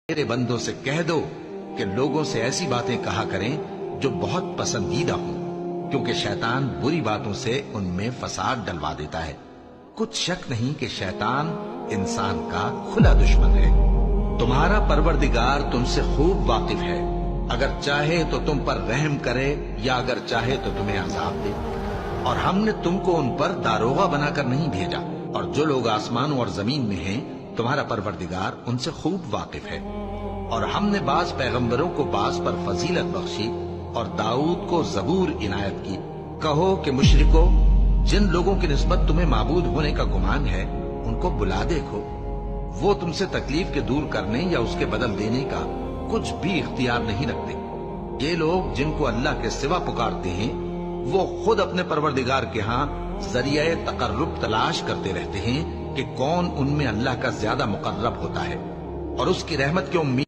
میرے بندوں سے کہہ دو کہ لوگوں سے ایسی باتیں کہا کریں جو بہت پسندیدہ ہوں، کیونکہ شیطان بری باتوں سے ان میں فساد ڈلوا دیتا ہے۔ کچھ شک نہیں کہ شیطان انسان کا کھلا دشمن ہے۔ تمہارا پروردگار تم سے خوب واقف ہے، اگر چاہے تو تم پر رحم کرے یا اگر چاہے تو تمہیں عذاب دے۔ اور ہم نے تم کو ان پر داروغہ بنا کر نہیں بھیجا، اور جو لوگ آسمانوں اور زمین میں ہیں تمہارا پروردگار ان سے خوب واقف ہے۔ اور ہم نے بعض پیغمبروں کو بعض پر فضیلت بخشی اور داؤد کو زبور عنایت کی۔ کہو کہ مشرکو، جن لوگوں کی نسبت تمہیں معبود ہونے کا گمان ہے ان کو بلا دیکھو، وہ تم سے تکلیف کے دور کرنے یا اس کے بدل دینے کا کچھ بھی اختیار نہیں رکھتے۔ یہ لوگ جن کو اللہ کے سوا پکارتے ہیں وہ خود اپنے پروردگار کے ہاں ذریعہ تقرب تلاش کرتے رہتے ہیں کہ کون ان میں اللہ کا زیادہ مقرب ہوتا ہے، اور اس کی رحمت کی امید